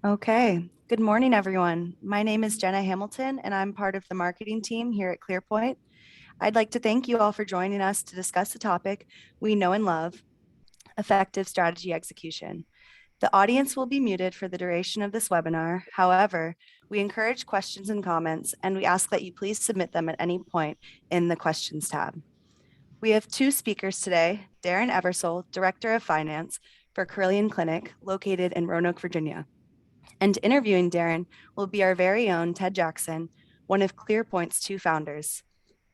Okay. Good morning, everyone. My name is Jenna Hamilton, and I'm part of the marketing team here at ClearPoint. I'd like to thank you all for joining us to discuss the topic we know and love, effective strategy execution. The audience will be muted for the duration of this webinar. However, we encourage questions and comments, and we ask that you please submit them at any point in the questions tab. We have two speakers today, Darren Eversole, Director of Finance for Carilion Clinic, located in Roanoke, Virginia. And interviewing Darren will be our very own Ted Jackson, one of ClearPoint's two founders.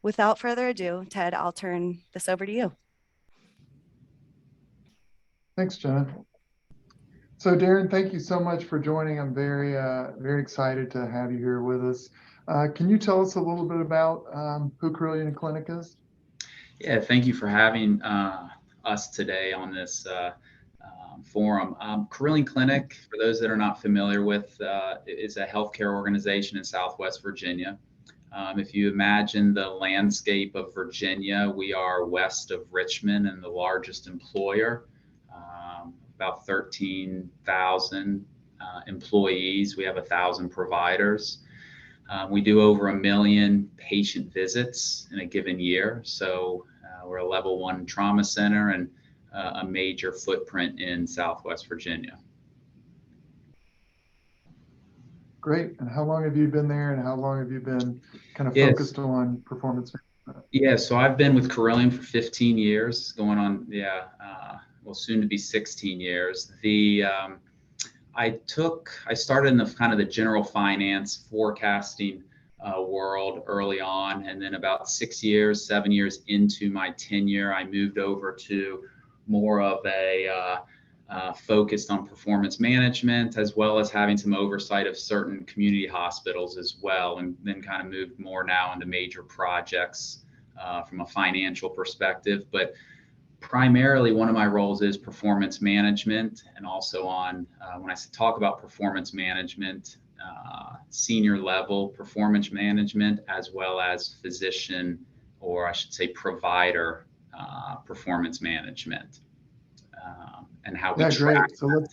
Without further ado, Ted, I'll turn this over to you. Thanks, Jenna. So Darren, thank you so much for joining. I'm very excited to have you here with us. Can you tell us a little bit about who Carilion Clinic is? Yeah, thank you for having us today on this forum. Carilion Clinic, for those that are not familiar with, is a healthcare organization in Southwest Virginia. If you imagine the landscape of Virginia, we are west of Richmond and the largest employer, about 13,000 employees. We have 1,000 providers. We do over 1 million patient visits in a given year. So we're a level 1 trauma center and a major footprint in Southwest Virginia. Great. And how long have you been there, and how long have you been kind of focused on performance management? Yeah, so I've been with Carilion for 15 years, going on, well, soon to be 16 years. I started in the kind of the general finance forecasting world early on, and then about 7 years into my tenure, I moved over to more of a focused on performance management, as well as having some oversight of certain community hospitals as well, and then kind of moved more now into major projects from a financial perspective. But primarily, one of my roles is performance management, and also on when I talk about performance management, senior level performance management, as well as physician, or I should say provider performance management, and how we track. Great. So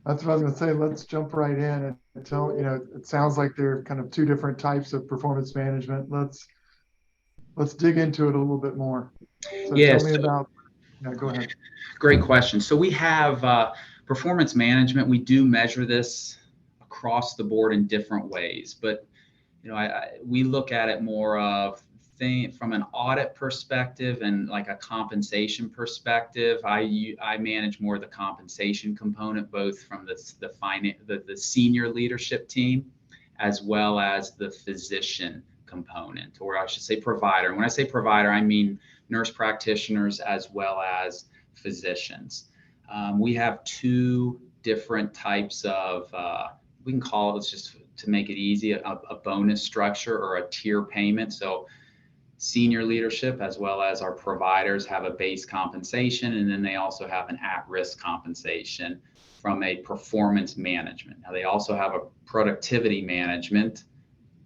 that's what I was going to say. Let's jump right in and tell, it sounds like there are kind of two different types of performance management. Let's dig into it a little bit more. So tell me about, go ahead. Great question. So we have performance management. We do measure this across the board in different ways, but we look at it more of from an audit perspective and like a compensation perspective. I manage more of the compensation component, both from the senior leadership team, as well as the physician component, or I should say provider. When I say provider, I mean nurse practitioners as well as physicians. We have two different types of, we can call it, just to make it easy, a bonus structure or a tier payment. So senior leadership as well as our providers have a base compensation, and then they also have an at-risk compensation from a performance management. Now they also have a productivity management,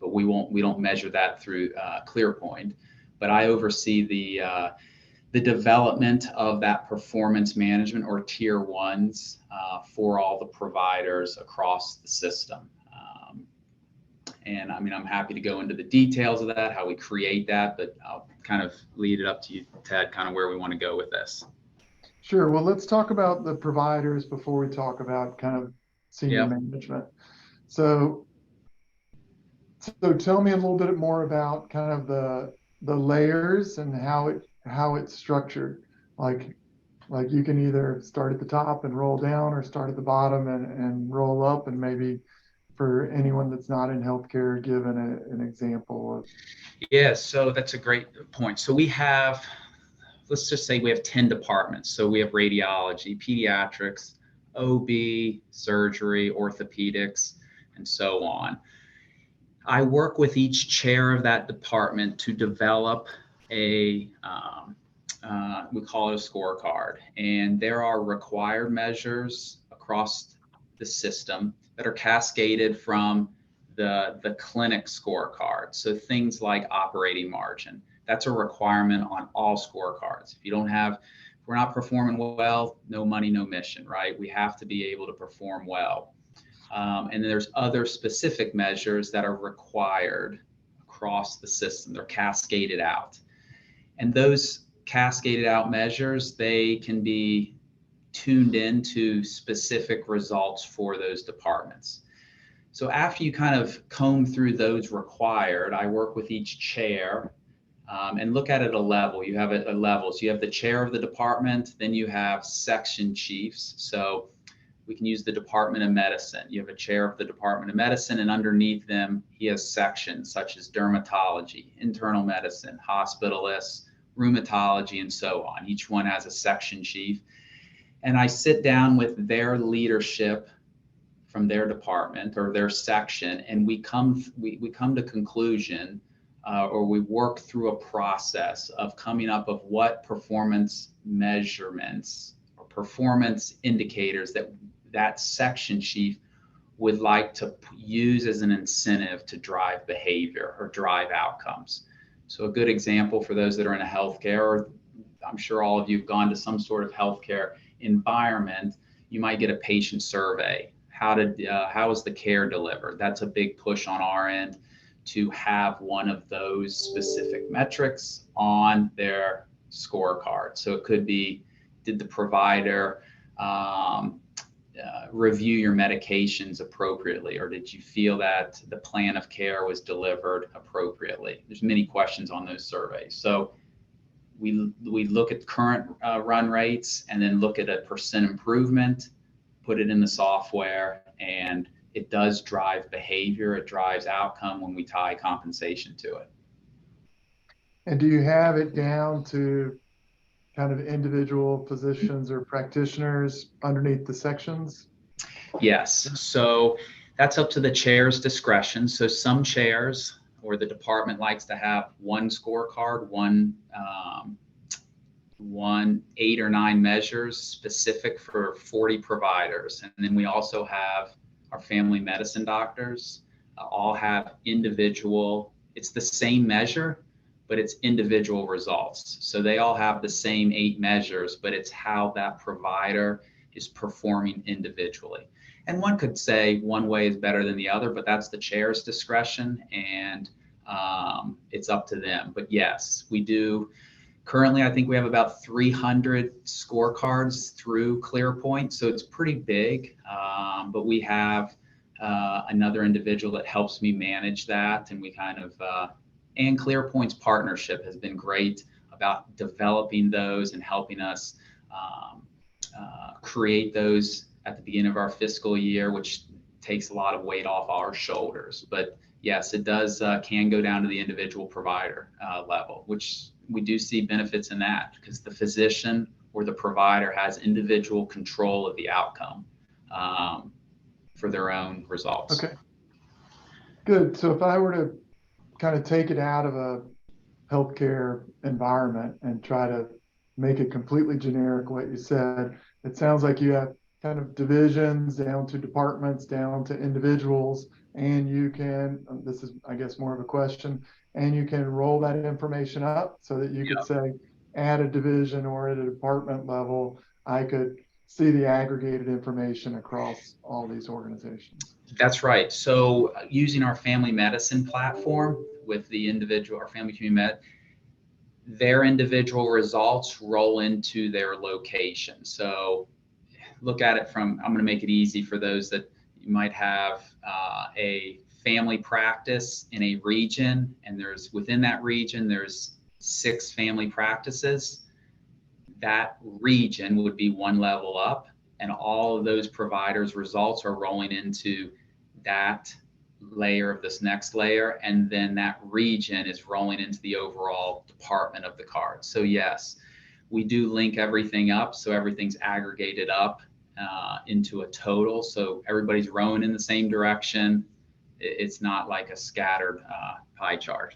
but we don't measure that through ClearPoint. But I oversee the development of that performance management, or tier ones, for all the providers across the system. And I mean, I'm happy to go into the details of that, how we create that, but I'll kind of lead it up to you, Ted, kind of where we want to go with this. Sure. Well, let's talk about the providers before we talk about kind of senior management. So tell me a little bit more about kind of the layers and how it's structured. Like you can either start at the top and roll down, or start at the bottom and roll up, and maybe for anyone that's not in healthcare, give an example of. Yeah, so that's a great point. So we have, let's just say we have 10 departments. So we have radiology, pediatrics, OB, surgery, orthopedics, and so on. I work with each chair of that department to develop we call it a scorecard. And there are required measures across the system that are cascaded from the clinic scorecard. So things like operating margin, that's a requirement on all scorecards. If we're not performing well, no money, no mission, right? We have to be able to perform well. And then there's other specific measures that are required across the system. They're cascaded out. And those cascaded out measures, they can be tuned into specific results for those departments. So after you kind of comb through those required, I work with each chair and look at it a level. You have a level. So you have the chair of the department, then you have section chiefs. So we can use the Department of Medicine. You have a chair of the Department of Medicine, and underneath them, he has sections such as dermatology, internal medicine, hospitalists, rheumatology, and so on. Each one has a section chief. And I sit down with their leadership from their department or their section, and we come to conclusion, or we work through a process of coming up of what performance measurements or performance indicators that section chief would like to use as an incentive to drive behavior or drive outcomes. So a good example for those that are in a healthcare, or I'm sure all of you have gone to some sort of healthcare environment, you might get a patient survey. How was the care delivered? That's a big push on our end to have one of those specific metrics on their scorecard. So it could be, did the provider review your medications appropriately, or did you feel that the plan of care was delivered appropriately? There's many questions on those surveys. So we look at current run rates and then look at a percent improvement, put it in the software, and it does drive behavior. It drives outcome when we tie compensation to it. And do you have it down to kind of individual positions or practitioners underneath the sections? Yes. So that's up to the chair's discretion. So some chairs or the department likes to have one scorecard, one 8 or 9 measures specific for 40 providers. And then we also have our family medicine doctors all have individual, it's the same measure, but it's individual results. So they all have the same 8 measures, but it's how that provider is performing individually. And one could say one way is better than the other, but that's the chair's discretion, and it's up to them. But yes, we do. Currently, I think we have about 300 scorecards through ClearPoint, so it's pretty big. But we have another individual that helps me manage that, and we kind of and ClearPoint's partnership has been great about developing those and helping us create those at the beginning of our fiscal year, which takes a lot of weight off our shoulders. But yes, it does can go down to the individual provider level, which we do see benefits in that because the physician or the provider has individual control of the outcome for their own results. Okay, good. So if I were to kind of take it out of a healthcare environment and try to make it completely generic, what you said, it sounds like you have kind of divisions down to departments, down to individuals, and you can, this is, I guess, more of a question, and you can roll that information up so that you could say, at a division or at a department level, I could see the aggregated information across all these organizations. That's right. So using our family medicine platform with the individual, our family community med, their individual results roll into their location. So look at it from, I'm going to make it easy for those that you might have a family practice in a region, and there's within that region, there's 6 family practices. That region would be one level up, and all of those providers' results are rolling into that layer of this next layer, and then that region is rolling into the overall department of the card. So yes, we do link everything up, so everything's aggregated up into a total, so everybody's rowing in the same direction. It's not like a scattered pie chart.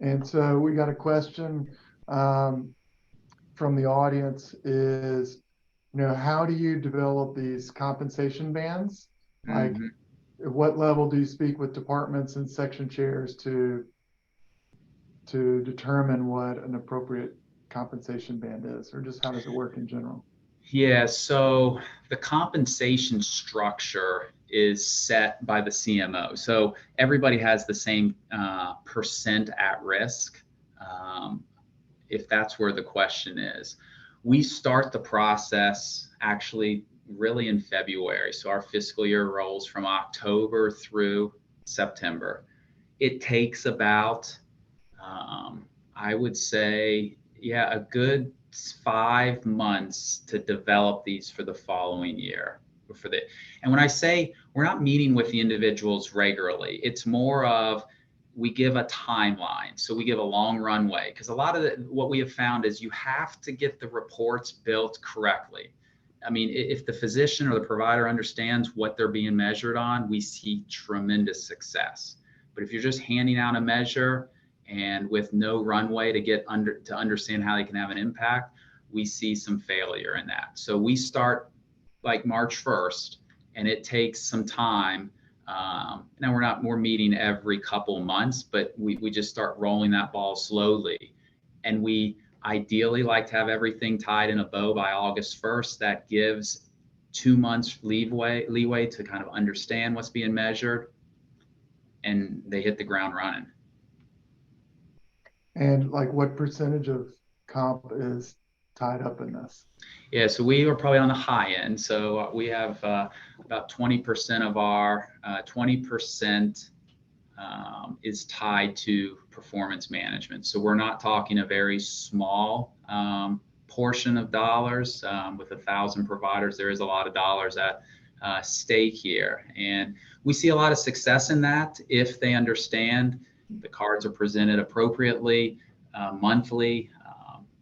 And so we got a question from the audience is, how do you develop these compensation bands? Like, at what level do you speak with departments and section chairs to determine what an appropriate compensation band is, or just how does it work in general? Yeah, so the compensation structure is set by the CMO. So everybody has the same percent at risk, um, if that's where the question is. We start the process actually really in February. So our fiscal year rolls from October through September. It takes about I would say, yeah, a good 5 months to develop these for the following year. And when I say we're not meeting with the individuals regularly, it's more of we give a timeline. So we give a long runway because a lot of what we have found is you have to get the reports built correctly. I mean, if the physician or the provider understands what they're being measured on, we see tremendous success. But if you're just handing out a measure and with no runway to get to understand how they can have an impact, we see some failure in that. So we start like March 1st, and it takes some time. Now we're meeting every couple months, but we just start rolling that ball slowly. And we ideally like to have everything tied in a bow by August 1st. That gives 2 months leeway to kind of understand what's being measured, and they hit the ground running. And like what percentage of comp is tied up in this? Yeah, so we are probably on the high end. So we have about 20% of our 20% is tied to performance management. So we're not talking a very small portion of dollars. With 1,000 providers, there is a lot of dollars at stake here. And we see a lot of success in that if they understand the cards are presented appropriately, monthly.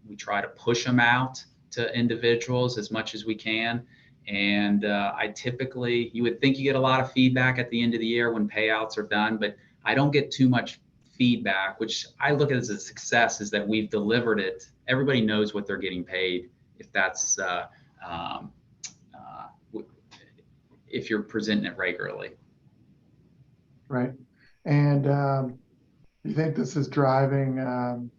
We try to push them out to individuals as much as we can. And you would think you get a lot of feedback at the end of the year when payouts are done, but I don't get too much feedback, which I look at as a success, is that we've delivered it. Everybody knows what they're getting paid if you're presenting it regularly. Right. And you think this is driving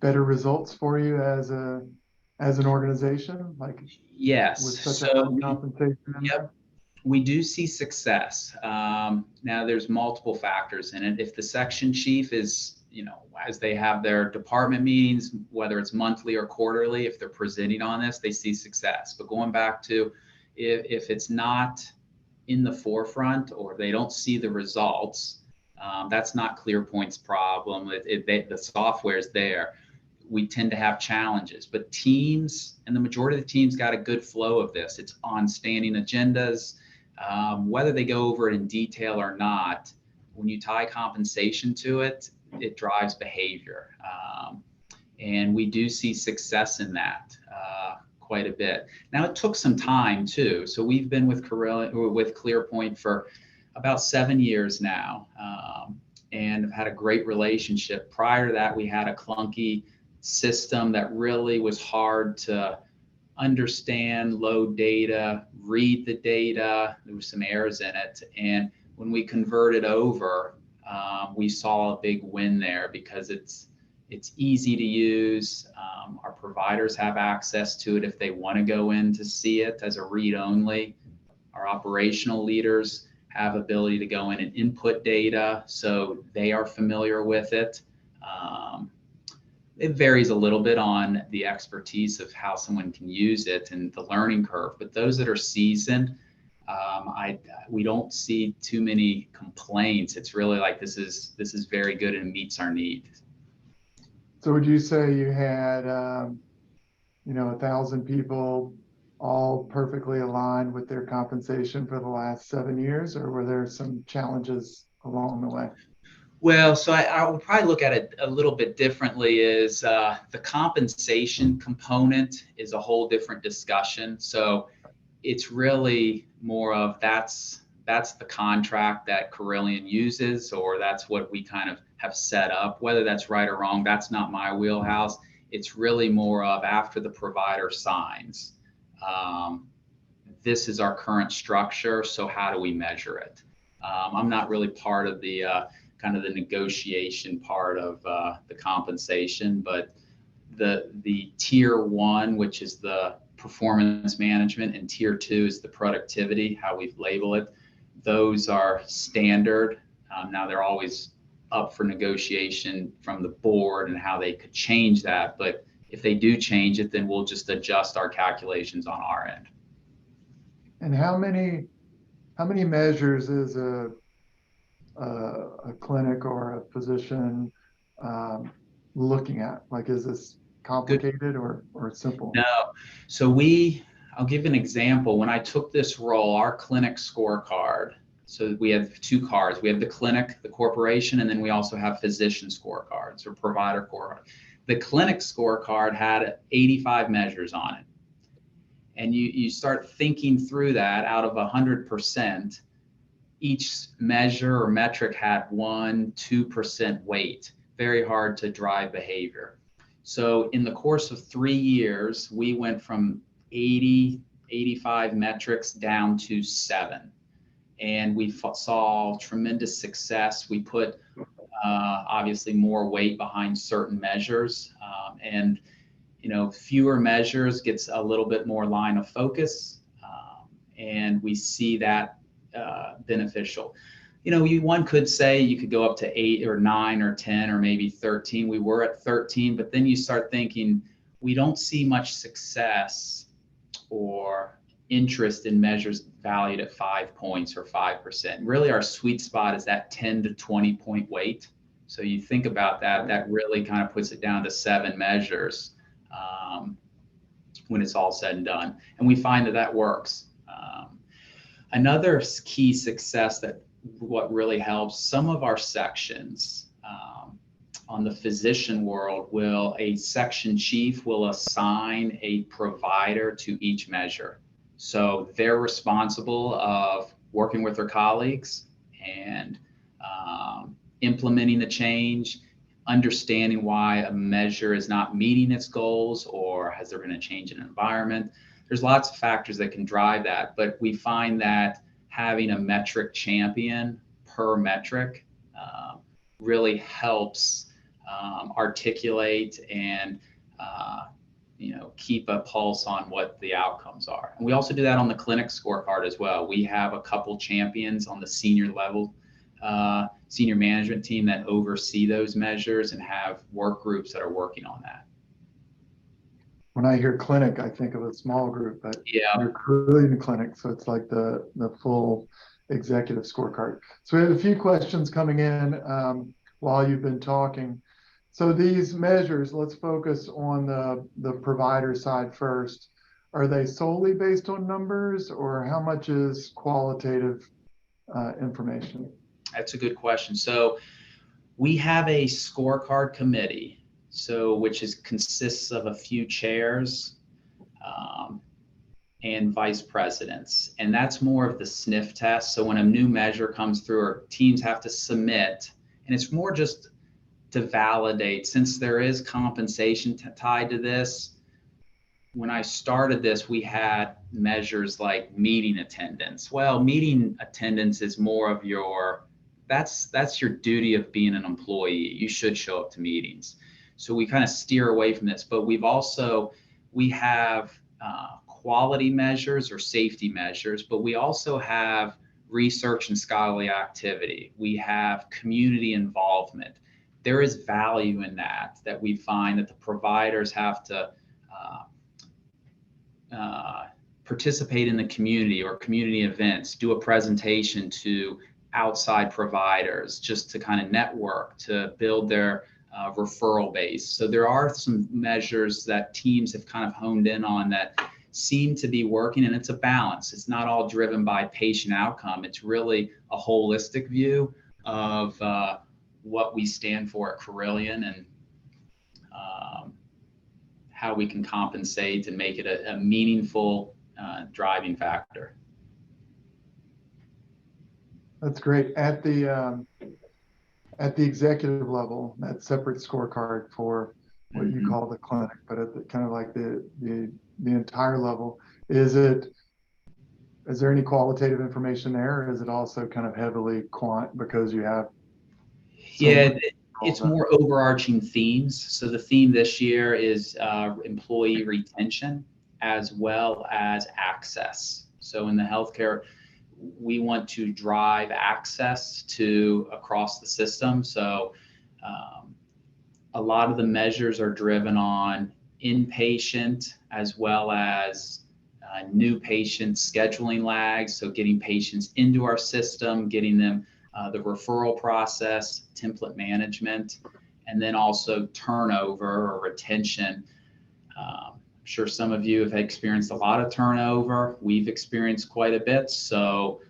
better results for you as an organization, like Yes. with such a high compensation? Yep. We do see success. Now there's multiple factors in it. If the section chief is, as they have their department meetings, whether it's monthly or quarterly, if they're presenting on this, they see success. But going back to if it's not in the forefront or they don't see the results, that's not ClearPoint's problem. The software is there. We tend to have challenges, but teams, and the majority of the teams, got a good flow of this. It's on standing agendas. Whether they go over it in detail or not, when you tie compensation to it, it drives behavior. And we do see success in that quite a bit. Now, it took some time too. So we've been with ClearPoint for about 7 years now, and have had a great relationship. Prior to that, we had a clunky system that really was hard to understand, load data, read the data. There was some errors in it. And when we converted over, we saw a big win there because it's easy to use. Our providers have access to it if they want to go in to see it as a read only. Our operational leaders have ability to go in and input data, so they are familiar with it. It varies a little bit on the expertise of how someone can use it and the learning curve, but those that are seasoned, we don't see too many complaints. It's really like this is very good and meets our needs. So would you say you had 1,000 people all perfectly aligned with their compensation for the last 7 years, or were there some challenges along the way? Well, so I would probably look at it a little bit differently. Is the compensation component is a whole different discussion. So it's really more of that's the contract that Carilion uses, or that's what we kind of have set up. Whether that's right or wrong, that's not my wheelhouse. It's really more of after the provider signs, this is our current structure, so how do we measure it? I'm not really part of the kind of the negotiation part of the compensation, but the tier one, which is the performance management, and tier 2 is the productivity, how we've labeled it. Those are standard. Now they're always up for negotiation from the board and how they could change that. But if they do change it, then we'll just adjust our calculations on our end. And how many measures is a clinic or a physician looking at? Like, is this complicated or simple? No. So I'll give an example. When I took this role, our clinic scorecard, so we have 2 cards. We have the clinic, the corporation, and then we also have physician scorecards or provider scorecard. The clinic scorecard had 85 measures on it. And you start thinking through that. Out of 100%, each measure or metric had 1-2% weight. Very hard to drive behavior. So in the course of 3 years, we went from 85 metrics down to 7. And we saw tremendous success. We put obviously more weight behind certain measures, and fewer measures gets a little bit more line of focus, and we see that beneficial. One could say you could go up to 8 or 9 or 10 or maybe 13. We were at 13, but then you start thinking we don't see much success or interest in measures valued at 5 points or 5%. Really, our sweet spot is that 10 to 20 point weight. So you think about that, that really kind of puts it down to 7 measures when it's all said and done. And we find that works. Another key success that what really helps, some of our sections on the physician world, a section chief will assign a provider to each measure. So they're responsible of working with their colleagues and implementing the change, understanding why a measure is not meeting its goals, or has there been a change in environment. There's lots of factors that can drive that, but we find that having a metric champion per metric really helps articulate and keep a pulse on what the outcomes are. And we also do that on the clinic scorecard as well. We have a couple champions on the senior level, senior management team that oversee those measures and have work groups that are working on that. When I hear clinic, I think of a small group, but yeah, you're creating a clinic, so it's like the full executive scorecard. So we have a few questions coming in while you've been talking. So these measures, let's focus on the provider side first. Are they solely based on numbers, or how much is qualitative information? That's a good question. So we have a scorecard committee, which consists of a few chairs and vice presidents, and that's more of the sniff test. So when a new measure comes through, or teams have to submit, and it's more just to validate, since there is compensation tied to this. When I started this, we had measures like meeting attendance. Well, meeting attendance is more of that's your duty of being an employee. You should show up to meetings. So we kind of steer away from this, but we have quality measures or safety measures, but we also have research and scholarly activity. We have community involvement. There is value in that we find that the providers have to participate in the community or community events, do a presentation to outside providers, just to kind of network, to build their referral base. So there are some measures that teams have kind of honed in on that seem to be working, and it's a balance. It's not all driven by patient outcome. It's really a holistic view of what we stand for at Carilion and how we can compensate and make it a meaningful driving factor. That's great. At the executive level, that separate scorecard for what you call the clinic, but at the kind of like the entire level, is there any qualitative information there, or is it also kind of heavily quant because you have? It's more overarching themes. So the theme this year is employee retention, as well as access. So in the healthcare, we want to drive access to across the system. So a lot of the measures are driven on inpatient as well as new patient scheduling lags. So getting patients into our system, getting them the referral process, template management, and then also turnover or retention. I'm sure some of you have experienced a lot of turnover. We've experienced quite a bit. So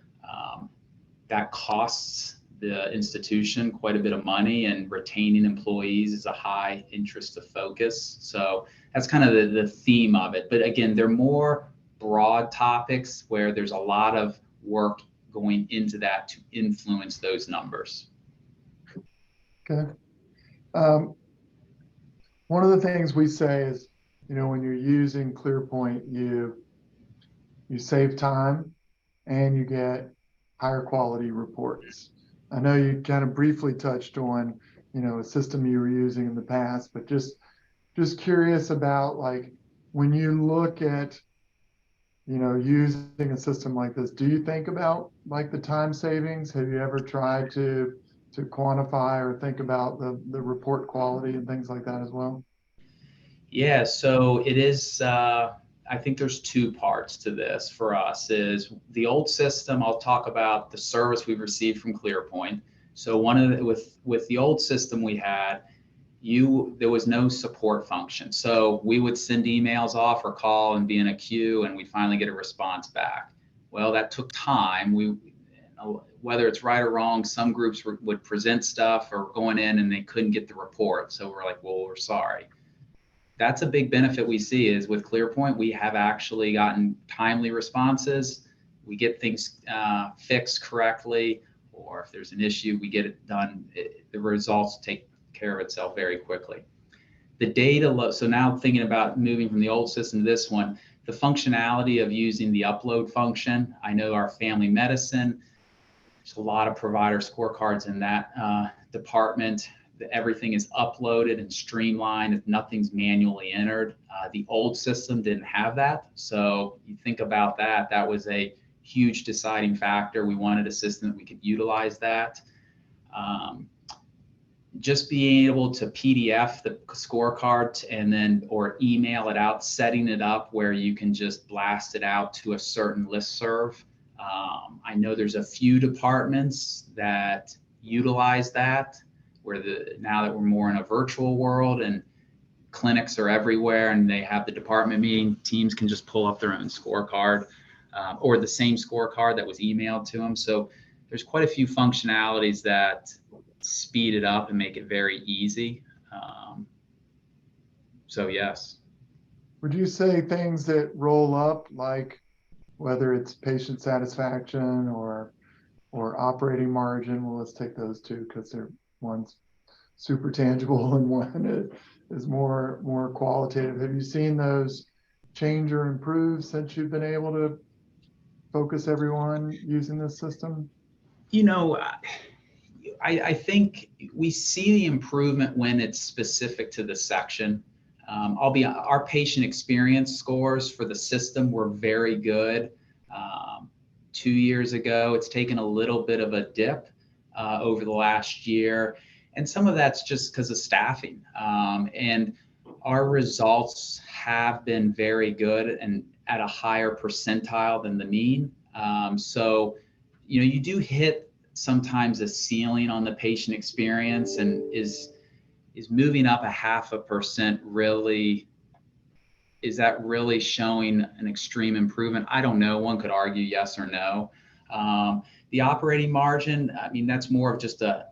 that costs the institution quite a bit of money, and retaining employees is a high interest of focus. So that's kind of the theme of it. But again, they're more broad topics where there's a lot of work going into that to influence those numbers. Okay. One of the things we say is, when you're using ClearPoint, you save time and you get higher quality reports. I know you kind of briefly touched on, a system you were using in the past, but just curious about, like, when you look at, using a system like this, do you think about like the time savings? Have you ever tried to quantify or think about the report quality and things like that as well? Yeah, so it is, I think there's two parts to this for us. Is the old system, I'll talk about the service we've received from ClearPoint. So one of the, with the old system we had, there was no support function. So we would send emails off or call and be in a queue, and we'd finally get a response back. Well, that took time. Whether it's right or wrong, some groups would present stuff or going in and they couldn't get the report. So we're like, well, we're sorry. That's a big benefit we see is with ClearPoint, we have actually gotten timely responses. We get things fixed correctly, or if there's an issue, we get it done. The results take care of itself very quickly. The data, so now thinking about moving from the old system to this one, the functionality of using the upload function. I know our family medicine, there's a lot of provider scorecards in that department. Everything is uploaded and streamlined. Nothing's manually entered. The old system didn't have that. So you think about that, that was a huge deciding factor. We wanted a system that we could utilize that. Just being able to PDF the scorecard and then, or email it out, setting it up where you can just blast it out to a certain listserv. I know there's a few departments that utilize that, where now that we're more in a virtual world and clinics are everywhere and they have the department meeting, teams can just pull up their own scorecard or the same scorecard that was emailed to them. So there's quite a few functionalities that speed it up and make it very easy. So yes. Would you say things that roll up, like whether it's patient satisfaction or operating margin? Well, let's take those two because they're one's super tangible and one is more qualitative. Have you seen those change or improve since you've been able to focus everyone using this system? I think we see the improvement when it's specific to the section. Our patient experience scores for the system were very good 2 years ago. It's taken a little bit of a dip over the last year. And some of that's just because of staffing. And our results have been very good and at a higher percentile than the mean. So, you do hit sometimes a ceiling on the patient experience, and is moving up 0.5% really, is that really showing an extreme improvement? I don't know. One could argue yes or no. The operating margin, I mean, that's more of just a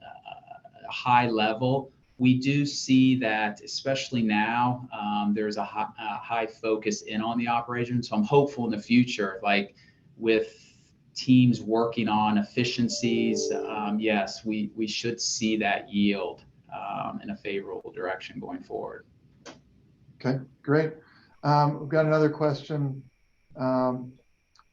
high level. We do see that, especially now, there's a high focus in on the operation. So I'm hopeful in the future, like with teams working on efficiencies, yes, we should see that yield in a favorable direction going forward. Okay, great. We've got another question from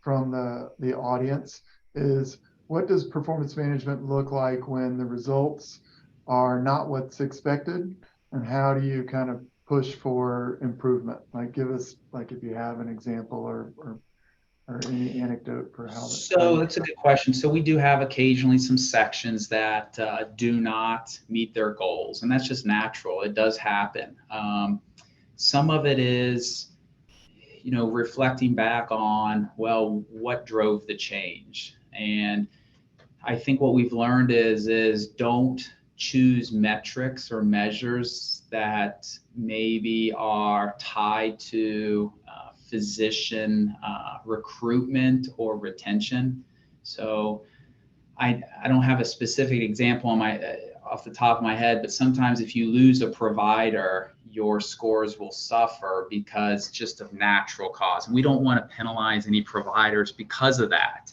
the audience is, what does performance management look like when the results are not what's expected? And how do you kind of push for improvement? Like give us, like if you have an example or any anecdote for how So that's a good question. So we do have occasionally some sections that do not meet their goals, and that's just natural. It does happen. Some of it is, reflecting back on, well, what drove the change? And I think what we've learned is don't choose metrics or measures that maybe are tied to physician recruitment or retention. So I don't have a specific example on my off the top of my head, but sometimes if you lose a provider, your scores will suffer because just of natural cause. And we don't want to penalize any providers because of that.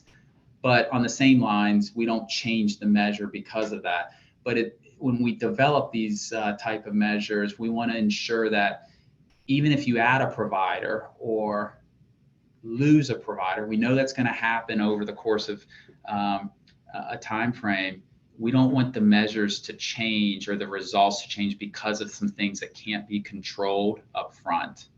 But on the same lines, we don't change the measure because of that. But when we develop these type of measures, we want to ensure that even if you add a provider or lose a provider, we know that's going to happen over the course of a time frame. We don't want the measures to change or the results to change because of some things that can't be controlled up front.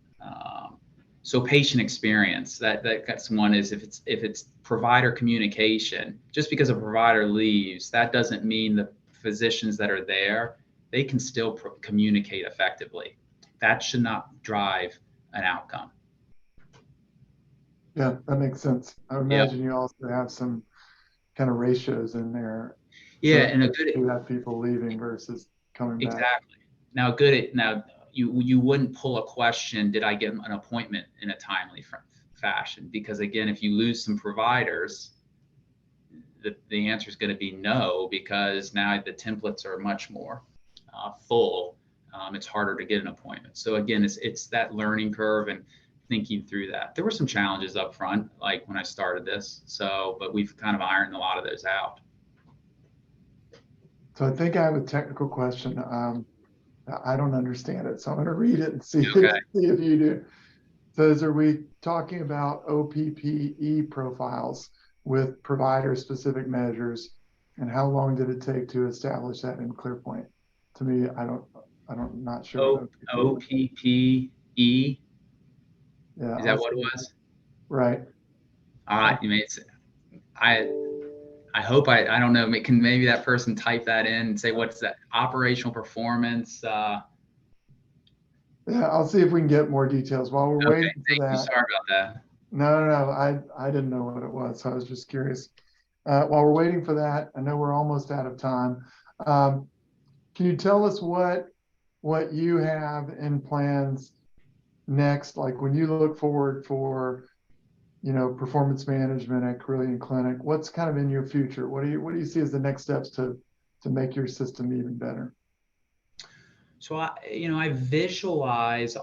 So patient experience, that's one is if it's provider communication, just because a provider leaves, that doesn't mean the physicians that are there, they can still communicate effectively. That should not drive an outcome. Yeah, that makes sense. I would Yep. imagine you also have some kind of ratios in there. Yeah, So and a good you have people leaving versus coming back. exactly. Now you wouldn't pull a question, did I get an appointment in a timely fashion? Because again, if you lose some providers, the answer is going to be no, because now the templates are much more full. It's harder to get an appointment. So again, it's that learning curve and thinking through that. There were some challenges up front, like when I started this. But we've kind of ironed a lot of those out. So I think I have a technical question. I don't understand it, so I'm going to read it and see, Okay. see if you do. So are we talking about OPPE profiles with provider-specific measures, and how long did it take to establish that in ClearPoint? To me, I'm not sure what OPPE. Yeah, Is that what it was? Right. You mean I hope I don't know. Can maybe that person type that in and say what's that operational performance? Yeah, I'll see if we can get more details while we're waiting for Thank that. you. Sorry about that. No. I didn't know what it was, so I was just curious. While we're waiting for that, I know we're almost out of time. Can you tell us what you have in plans next? Like when you look forward for, performance management at Carilion Clinic, what's kind of in your future? What do you see as the next steps to make your system even better? So I visualize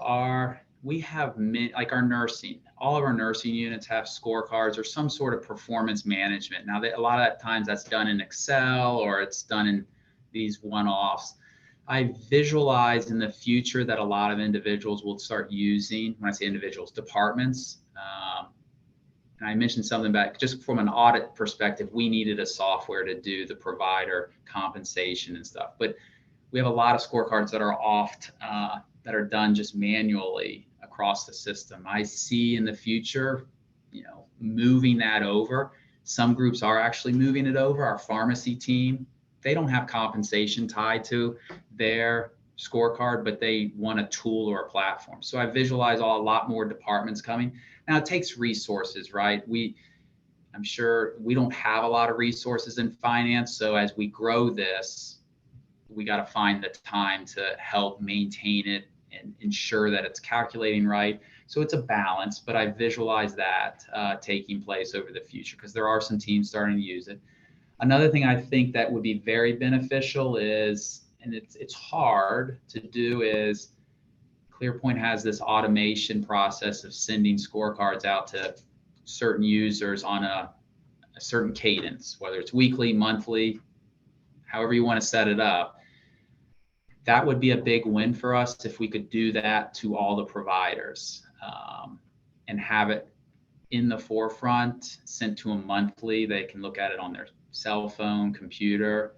we have like our nursing, all of our nursing units have scorecards or some sort of performance management. Now a lot of times that's done in Excel or it's done in these one-offs. I visualize in the future that a lot of individuals will start using, when I say individuals, departments. And I mentioned something about just from an audit perspective, we needed a software to do the provider compensation and stuff. But we have a lot of scorecards that are that are done just manually across the system. I see in the future, moving that over. Some groups are actually moving it over. Our pharmacy team, they don't have compensation tied to their scorecard, but they want a tool or a platform. So I visualize a lot more departments coming. Now it takes resources, right? I'm sure we don't have a lot of resources in finance. So as we grow this, we got to find the time to help maintain it and ensure that it's calculating right. So it's a balance, but I visualize that taking place over the future because there are some teams starting to use it. Another thing I think that would be very beneficial is, and it's hard to do, is ClearPoint has this automation process of sending scorecards out to certain users on a certain cadence, whether it's weekly, monthly, however you want to set it up. That would be a big win for us if we could do that to all the providers and have it in the forefront, sent to them monthly. They can look at it on their cell phone, computer.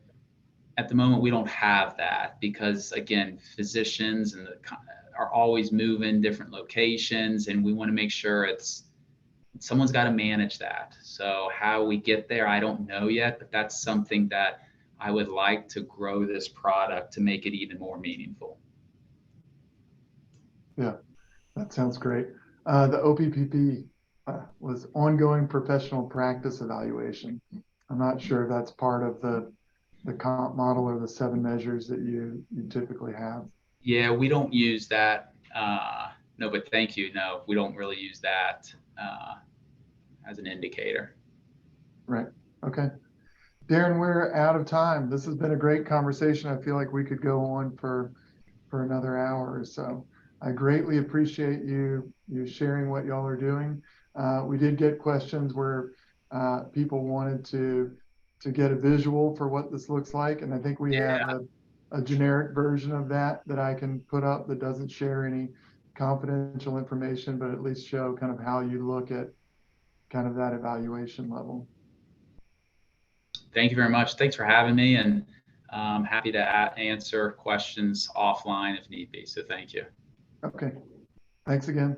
At the moment, we don't have that because, again, physicians and are always moving different locations, and we want to make sure someone's got to manage that. So how we get there, I don't know yet, but that's something that I would like to grow this product to make it even more meaningful. Yeah, that sounds great. The OPPP was ongoing professional practice evaluation. I'm not sure if that's part of the comp model or the 7 measures that you typically have. Yeah, we don't use that. No, but thank you. No, we don't really use that as an indicator. Right. Okay. Darren, we're out of time. This has been a great conversation. I feel like we could go on for another hour or so. I greatly appreciate you sharing what y'all are doing. We did get questions where people wanted to get a visual for what this looks like, and I think we have a generic version of that I can put up that doesn't share any confidential information, but at least show kind of how you look at kind of that evaluation level. Thank you very much. Thanks for having me, and I'm happy to answer questions offline if need be. So thank you. Okay. Thanks again.